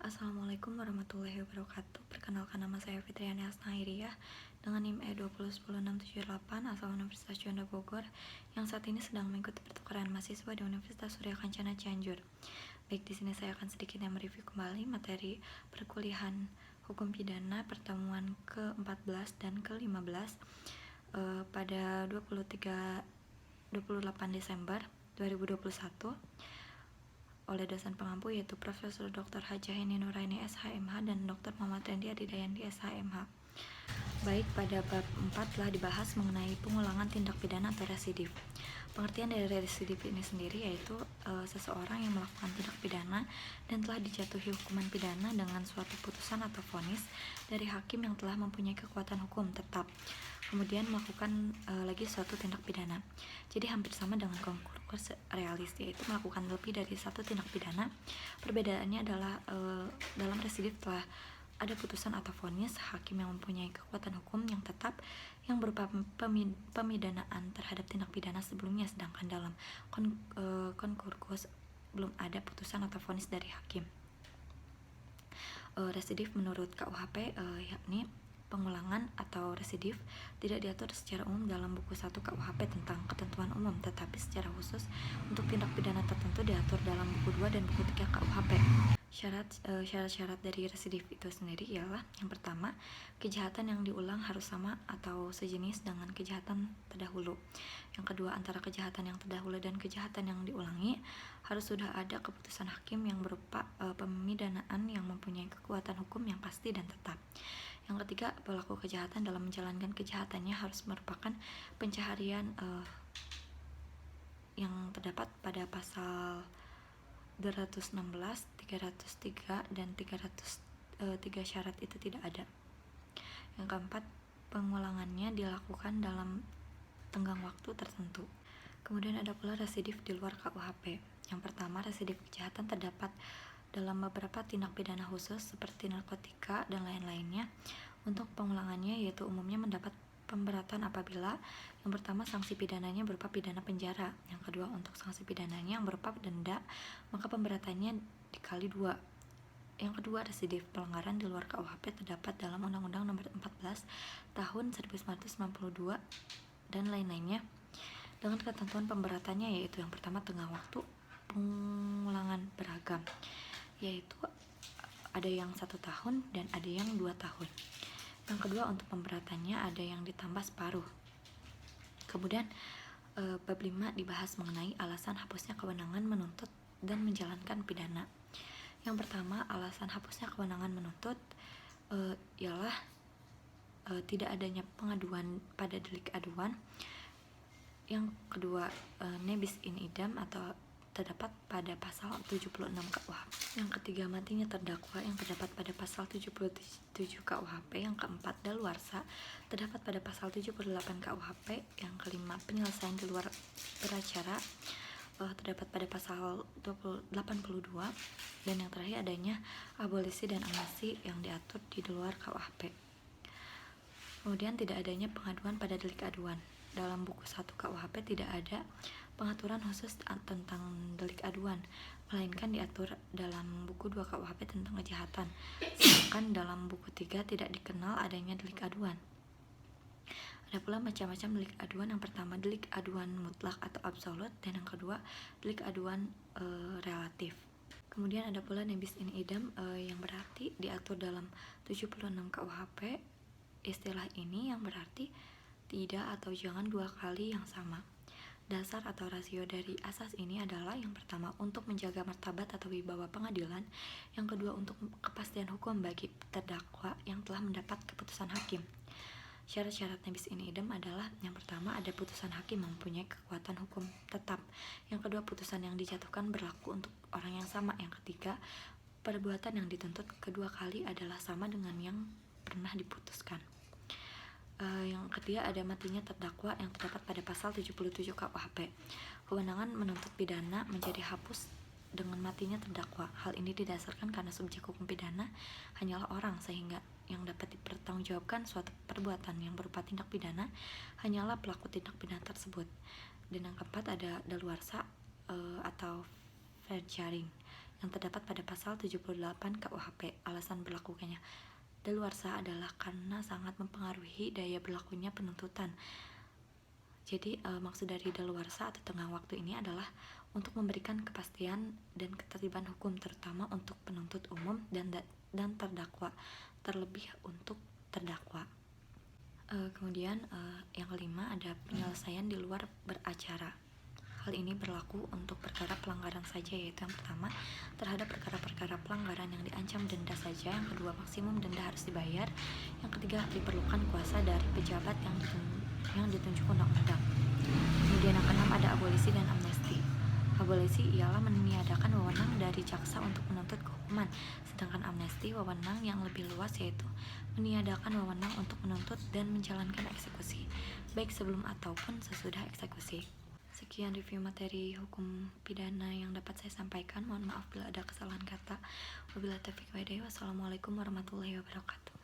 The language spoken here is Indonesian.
Assalamualaikum warahmatullahi wabarakatuh. Perkenalkan, nama saya Fitriani Asnairiyah dengan NIM E2010678 asal Universitas Juanda Bogor yang saat ini sedang mengikuti pertukaran mahasiswa di Universitas Surya Kencana Cianjur. Baik, di sini saya akan sedikit mereview kembali materi perkuliahan Hukum Pidana pertemuan ke-14 dan ke-15 pada 28 Desember 2021 oleh dosen pengampu yaitu Profesor Dr. Hajah Heni Nuraini SHMH dan Dr. Muhammad Rendi Adidayandi SHMH. Baik, pada bab 4 telah dibahas mengenai pengulangan tindak pidana atau residif. Pengertian dari residif ini sendiri yaitu seseorang yang melakukan tindak pidana dan telah dijatuhi hukuman pidana dengan suatu putusan atau vonis dari hakim yang telah mempunyai kekuatan hukum tetap, kemudian melakukan lagi suatu tindak pidana. Jadi hampir sama dengan konkursus realis, yaitu melakukan lebih dari satu tindak pidana. Perbedaannya adalah dalam residif telah ada putusan atau vonis hakim yang mempunyai kekuatan hukum yang tetap yang berupa pemidanaan terhadap tindak pidana sebelumnya, sedangkan dalam konkursus belum ada putusan atau vonis dari hakim. Residif menurut KUHP yakni pengulangan atau residif tidak diatur secara umum dalam buku 1 KUHP tentang ketentuan umum, tetapi secara khusus untuk tindak pidana tertentu diatur dalam buku 2 dan buku 3 KUHP. Syarat-syarat dari residif itu sendiri ialah yang pertama, kejahatan yang diulang harus sama atau sejenis dengan kejahatan terdahulu. Yang kedua, antara kejahatan yang terdahulu dan kejahatan yang diulangi harus sudah ada keputusan hakim yang berupa pemidanaan yang mempunyai kekuatan hukum yang pasti dan tetap. Yang ketiga, pelaku kejahatan dalam menjalankan kejahatannya harus merupakan pencaharian yang terdapat pada pasal 216, 303, dan 303 syarat itu tidak ada. Yang keempat, pengulangannya dilakukan dalam tenggang waktu tertentu. Kemudian ada pula residif di luar KUHP. Yang pertama, residif kejahatan terdapat dalam beberapa tindak pidana khusus seperti narkotika dan lain-lainnya. Untuk pengulangannya yaitu umumnya mendapat pemberatan apabila yang pertama sanksi pidananya berupa pidana penjara, yang kedua untuk sanksi pidananya yang berupa denda maka pemberatannya dikali 2. Yang kedua, residiv pelanggaran di luar KUHP terdapat dalam Undang-Undang Nomor 14 Tahun 1992 dan lain-lainnya dengan ketentuan pemberatannya yaitu yang pertama tengah waktu pengulangan beragam, yaitu ada yang 1 tahun dan ada yang 2 tahun. Yang kedua, untuk pemberatannya ada yang ditambah separuh. Kemudian bab 5 dibahas mengenai alasan hapusnya kewenangan menuntut dan menjalankan pidana. Yang pertama, alasan hapusnya kewenangan menuntut ialah tidak adanya pengaduan pada delik aduan. Yang kedua, nebis in idem atau terdapat pada pasal 76 KUHP. Yang ketiga, matinya terdakwa yang terdapat pada pasal 77 KUHP. Yang keempat, daluarsa terdapat pada pasal 78 KUHP. Yang kelima, penyelesaian di luar beracara terdapat pada pasal 82. Dan yang terakhir, adanya abolisi dan amnesti yang diatur di luar KUHP. Kemudian tidak adanya pengaduan pada delik aduan. Dalam buku 1 KUHP tidak ada pengaturan khusus tentang delik aduan, melainkan diatur dalam buku 2 KUHP tentang kejahatan. Sedangkan dalam buku 3 tidak dikenal adanya delik aduan. Ada pula macam-macam delik aduan. Yang pertama, delik aduan mutlak atau absolut, dan yang kedua, delik aduan relatif. Kemudian ada pula nebis in idem yang berarti diatur dalam 76 KUHP. Istilah ini yang berarti tidak atau jangan 2 kali yang sama. Dasar atau rasio dari asas ini adalah yang pertama untuk menjaga martabat atau wibawa pengadilan, yang kedua untuk kepastian hukum bagi terdakwa yang telah mendapat keputusan hakim. Syarat-syarat nebis in idem adalah yang pertama ada putusan hakim mempunyai kekuatan hukum tetap, yang kedua putusan yang dijatuhkan berlaku untuk orang yang sama, yang ketiga perbuatan yang dituntut kedua kali adalah sama dengan yang pernah diputuskan. Yang ketiga, ada matinya terdakwa yang terdapat pada pasal 77 KUHP. Kewenangan menuntut pidana menjadi hapus dengan matinya terdakwa. Hal ini didasarkan karena subjek hukum pidana hanyalah orang, sehingga yang dapat dipertanggungjawabkan suatu perbuatan yang berupa tindak pidana hanyalah pelaku tindak pidana tersebut. Dan yang keempat, ada daluarsa atau fair jarring, yang terdapat pada pasal 78 KUHP. Alasan berlakunya daluarsa adalah karena sangat mempengaruhi daya berlakunya penuntutan. Jadi maksud dari daluarsa atau tengah waktu ini adalah untuk memberikan kepastian dan ketertiban hukum terutama untuk penuntut umum dan terdakwa, terlebih untuk terdakwa. Kemudian yang kelima ada penyelesaian di luar beracara. Hal ini berlaku untuk perkara pelanggaran saja, yaitu yang pertama terhadap perkara-perkara pelanggaran yang diancam denda saja, yang kedua maksimum denda harus dibayar, yang ketiga diperlukan kuasa dari pejabat yang ditunjuk undang-undang. Kemudian yang keenam ada abolisi dan amnesti. Abolisi ialah meniadakan wewenang dari jaksa untuk menuntut kehukuman, sedangkan amnesti wewenang yang lebih luas, yaitu meniadakan wewenang untuk menuntut dan menjalankan eksekusi, baik sebelum ataupun sesudah eksekusi. Sekian review materi hukum pidana yang dapat saya sampaikan. Mohon maaf bila ada kesalahan kata. Wabillahi taufiq wal hidayah. Wassalamualaikum warahmatullahi wabarakatuh.